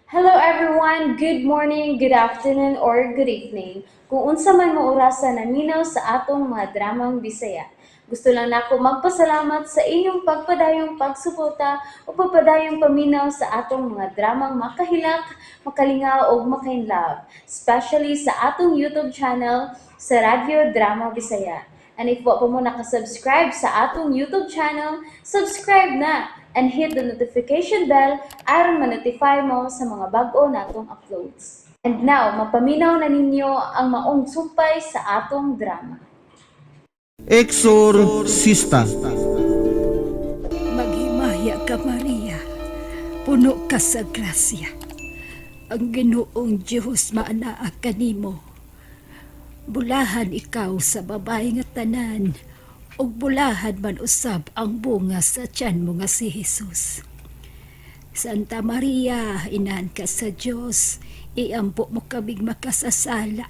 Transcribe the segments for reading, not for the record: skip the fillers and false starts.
Hello everyone, good morning, good afternoon, or good evening. Kung unsa man mo orasan naminaw sa atong mga dramang Bisaya. Gusto lang nako magpasalamat sa inyong pagpadayong pagsuporta o pagpadayong paminaw sa atong mga dramang makahilak, makalingaw o makainlove, especially sa atong YouTube channel sa Radyo Drama Bisaya. And if wa pa mo nakasubscribe sa atong YouTube channel, subscribe na and hit the notification bell aron ma-notify mo sa mga bag-o natong uploads. And now, mapaminaw na ninyo ang maong sumpay sa atong drama. Exorcista. Maghimaya ka, Maria. Puno ka sa grasya. Ang Ginoong Diyos maanaa kanimo. Bulahan ikaw sa babae nga tanan, ug bulahan man usab ang bunga sa tiyan mo nga si Jesus. Santa Maria, inahan ka sa Diyos, iampo mo kabig makasasala,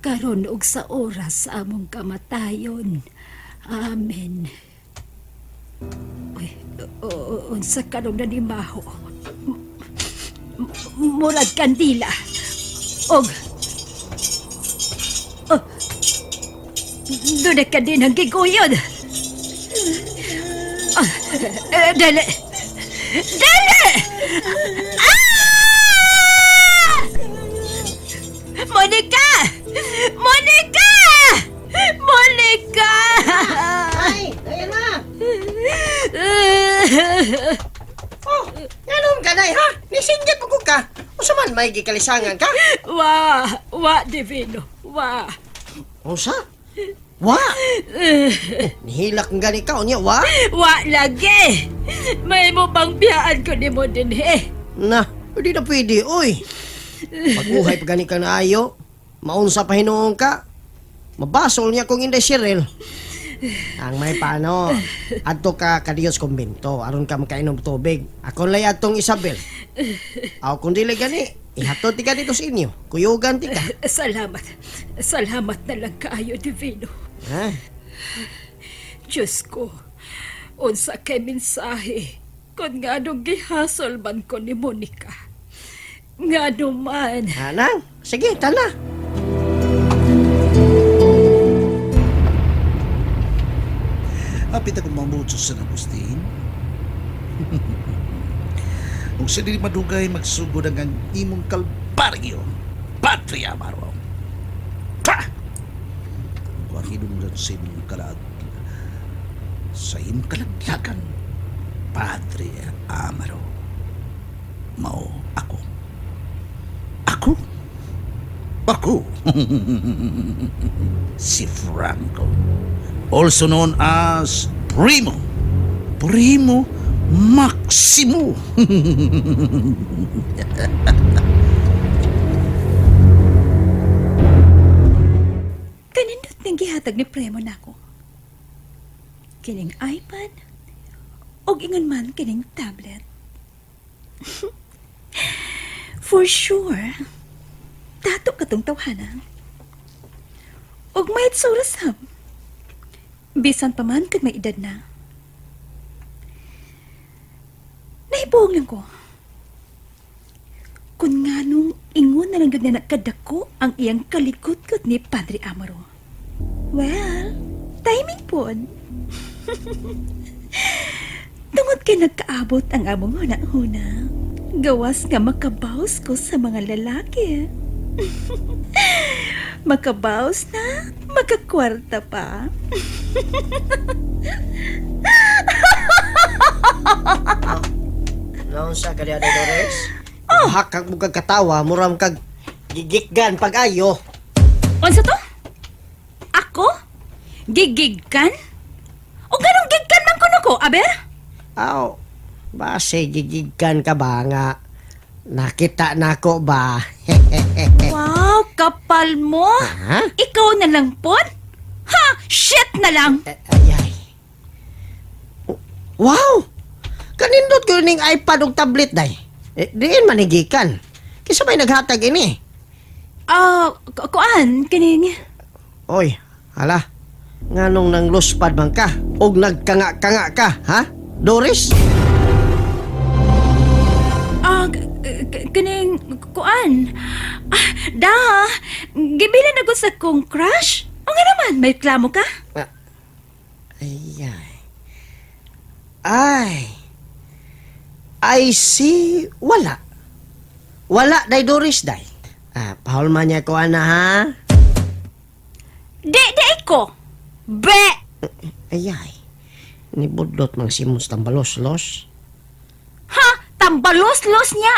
karon ug sa oras sa among kamatayon. Amen. Uy, unsa karong nanimaho? Murag kandila. Og doon ka din ang giguyod. Dali! Dali! Ah! Monica! Monica! Monica! Ay, ayan na. Oh, ganun ka na ha? Nisinggit mo ko ka. O saman may gikalisangan ka? Wa, Divino, wa. O sa? Wa? Nihilak ng gani ka o niya, wa? Wa lagi. May mo bang biyaan ko ni mo din Na, hindi na pwede, oy. Pag-uhay pa gani ka na ayo, maunsa pa hinuong ka. Mabasol niya kung hindi Cheryl. Ang may paano, adto ka kadiyos kumbento, aron ka makainom tubig. Ako lay atong Isabel. Aw kung dili gani, ihatod ti ka dito sa inyo. Kuyugan ti ka. Salamat. Salamat na lang kaayo, Divino. Ha? Diyos ko, unsa kay mensahe kung nga nung gihasol man ko ni Monica. Nga naman. Anang, sige, tala. Apit ako mamutso sa Agustin. Kung sila madugay magsugod ang imong kalbaryo, Patria Amaro. Pa! Kung hinungdan sa imong kalag, sa imong kalaglagan, Patria Amaro. Mao ako. Ako? Ako? Si Franco. Also known as Primo. Primo Maximo. Kanindot ng gihatag ni Premo nako. Kining iPad o ingon man kining tablet. For sure, tato katong tawhana. Og may surasam. Bisan pa man kag may edad na. Nahibuong lang ko. Kung nga nung ingon na lang na nakadako ang iyang kalikot-kot ni Padre Amaro. Well, timing po. Tungod kay nagkaabot ang among huna-huna, gawas nga makabaws ko sa mga lalaki. Makabaws na, makakwarta pa. Naon sa kanya Dolores? Oh. Hakag mo kag katawa, muram kag gigikgan pag-ayo. Unsa to? Ako? Gigigkan? O ganong gigkan man kuno ko, aber? Aw, base gigiggan ka ba nga? Nakita nako ba? Wow, kapal mo! Ha? Ikaw na lang po? Ha? Shit na lang! Ayay. Wow! Kanindot ko ning iPad ug tablet day. Diin manigikan. Kisa may naghatag ini. Kuan, kining... Oy, hala. Nganong nang luspad man ka og nagkanga-kanga ka, ha? Doris? Kaning kuan. Da, gibilan ako sa kong crush. O nga naman, may reklamo ka? I see, wala. Wala, day Doris, day. Pahulma niya ko, ana, ha? Di ko. Be! Ayay. Nibudlot mang simons tambalos-los. Ha? Tambalos-los niya.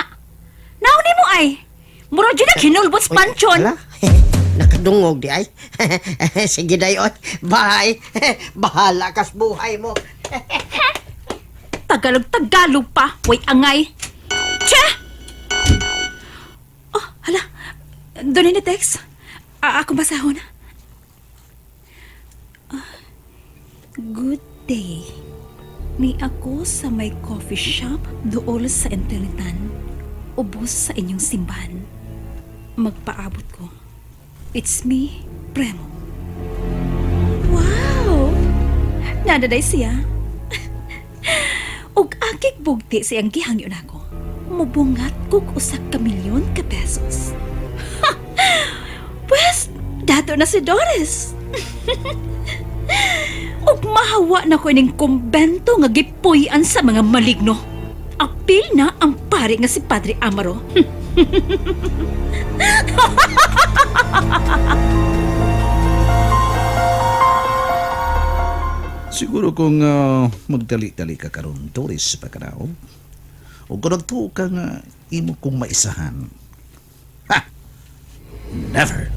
Nauni mo ay. Muro dyan hinulbot sa panchon. Ala, nakadungog di ay. Sige day, oy. Bye. Bahala kas buhay mo. Tagalog pa. Way angay. Che! Oh, hala. Doon na text. Ako basahon. Good day. Ni ako sa may coffee shop dool sa Entelitan. Ubos sa inyong simbahan. Magpaabot ko. It's me, Premo. Wow! Nadaday siya. Ug akik bugti siyang gihangyon ako. Mubungat kog usak ka milyon ka pesos. Ha! Pues, dato na si Doris. Ug mahawa na ko ining kumbento nga gipuy-an sa mga maligno. Apil na ang pari nga si Padre Amaro. Siguro kung magdali-dali ka karon Doris pagkadaog. O kung nagtuo ka nga imo kong maisahan. Ha! Never!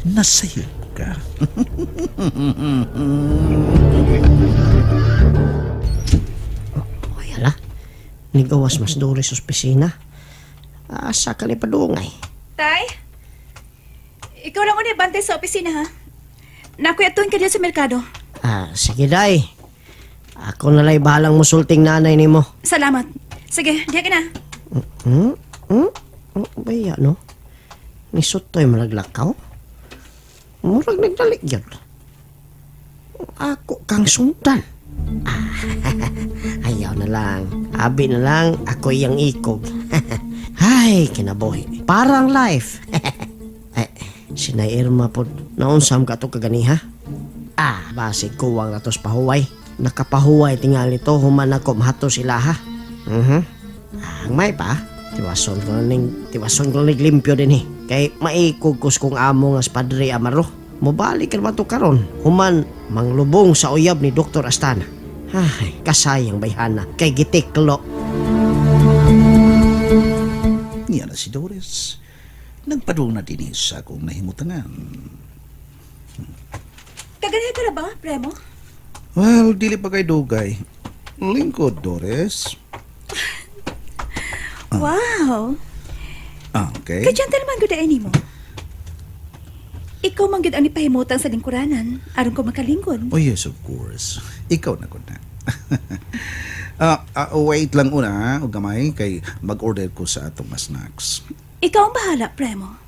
Nasayop ka. Ay, ala. Nigawas mas Doris sa opisina. Asa ka ni padungay. Tay, ikaw lang ulit bantay sa opisina ha. Nakuyatuin ka dyan sa merkado. Sige day. Ako nalay bahalang musulting nanay ni mo. Salamat. Sige, diyan ka na. Baya, no? Ni Sotoy malaglakaw? Murag nagdalik yan. Ako kang sundan. Ayaw na lang. Abi na lang, ako iyang ikog. Hay, kinabuhi. Parang life. Sinay Irma po, naunsam ka ito kaganiha? Basig kuwang natos pahuway. Nakapahuway tingali to, human ako mahato sila ha. Ang may pa, tiwason ko ning limpyo din eh. Kay maikugkus kong amo nga si Padre Amaro. Mubalik ka ba to karon? Human, manglubong sa uyab ni Dr. Astana. Ay, kasayang bayhana. Kay gitiklo. Niya na si Doris. Nagpadung na din sa akong nahimutangan. Kaganyan ka na ba, Premo? Well, dili pa kay dugay. Lingkod, Doris. Wow! Okay. Ka-gentleman ko dahil mo. Ikaw manggid ang ipahimutang sa lingkuranan aron ko makalingkod. Oh yes, of course. Ikaw na ko na. Wait lang una, o gamay, kay mag-order ko sa atong snacks. Ikaw ang bahala, Premo.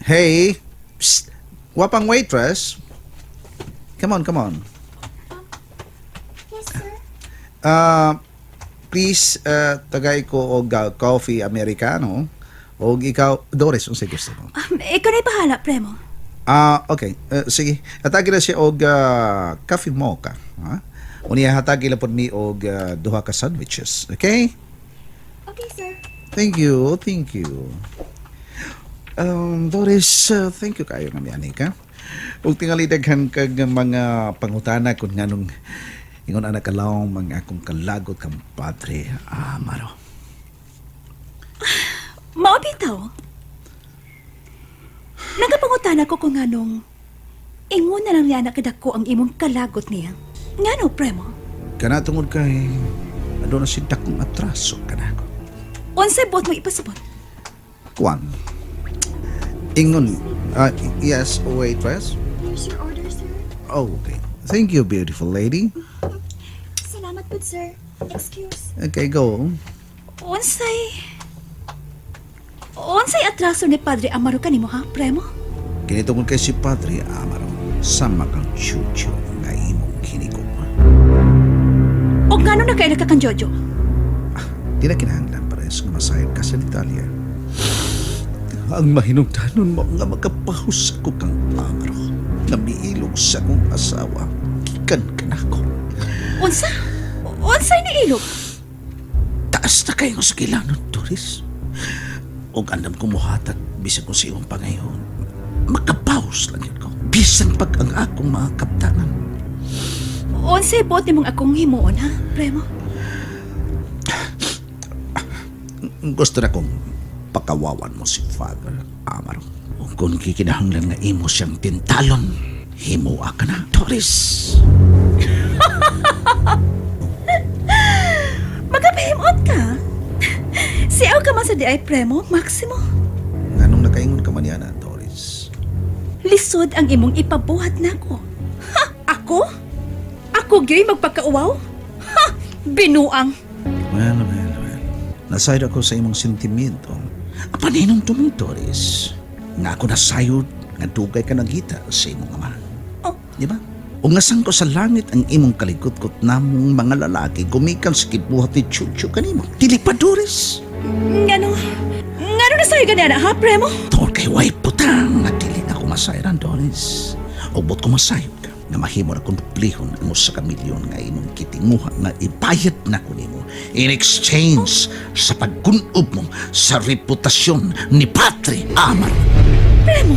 Hey! Psst! Wapang waitress! Come on. Yes, sir. Please, tagay ko og coffee americano. O ikaw, Doris, kung sige gusto mo. Ikaw na bahala, Premo. Okay. Sige. Hatagi na siya og coffee mocha. Ha? Unya hatagi lang po mi og duha ka sandwiches. Okay? Okay, sir. Thank you. Doris, thank you kayo nga miyani ka. Ug tingali daghan kag mga pangutana kung nganong ingon anak kalaw mga akong kalagot kang Padre Amaro. Maobitaw. Nagapangutan ako kung anong ingon na lang niya nakadako ang imong kalagot niya. Ngano, Premo? Kana tungod kay aduna si dakong atraso kanako. Unsay buot mo ipasabot? Kwan. Ingon. Yes, waitress. Here's your order, sir. Oh, okay. Thank you, beautiful lady. Salamat po, sir. Excuse. Okay, go. Unsay atraso ni Padre Amaro kanimo ha, Premo? Kinitungod kay si Padre Amaro sama kang chuchu nga imong hinigom. O ngano na kayo nagkakanjojo? Di na kinahanglan pares nga masahin sa Italia. Ang mahinungdanon mo nga makapahus ko kang amro na miilog sa kong asawa. Gikan ka na ko. Unsa? Unsay ni ilog? Taas na kayo sa kilanon, Doris. O andam ko muhatag bisan ko sa iyong pangayon. Makapahus lang yun ko. Bisan pag ang akong mga kaptanan. Unsay buot nimong akong himuon, ha, Premo? Gusto na kong pakawawan mo si Father Amaro. O kung kikinahanglan nga imo siyang tintalon, himuwa ka na, Doris. Magapahimot ka? Siyaw ka man sa di ay Premo, Maximo. Nganong nakaingon ka man yan, Doris? Lisod ang imong ipabuhat nako. Ha? Ako? Ako gyoy magpakauwaw? Ha? Binuang. Well. Nasayod ako sa imong sentimiento. Apaninong tumong, Doris. Nga ako nasayod, nga dugay ka nagita sa imong ama. Oh. Di ba? Ungasan ko sa langit ang imong kalikot-kot namong mga lalaki gumikan sa kibuhat ni Chucho kanimo. Dili pa, Doris. Ngano na sa'yo ganyan, ha, Premo? Tungkol kay way putang nga dili na ako masayran, Doris. Ugbot ko masayod ka nga mahimo na kong duplihon ang usa ka milyon nga imong kitinguha nga ibayad na ko nimo in exchange sa pagkunob mo sa reputasyon ni Padre Amaro. Premo.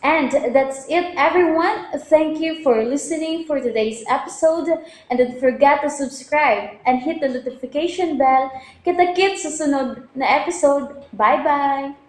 And that's it, everyone. Thank you for listening for today's episode. And don't forget to subscribe and hit the notification bell. Kita-kits sa sunod na episode. Bye-bye!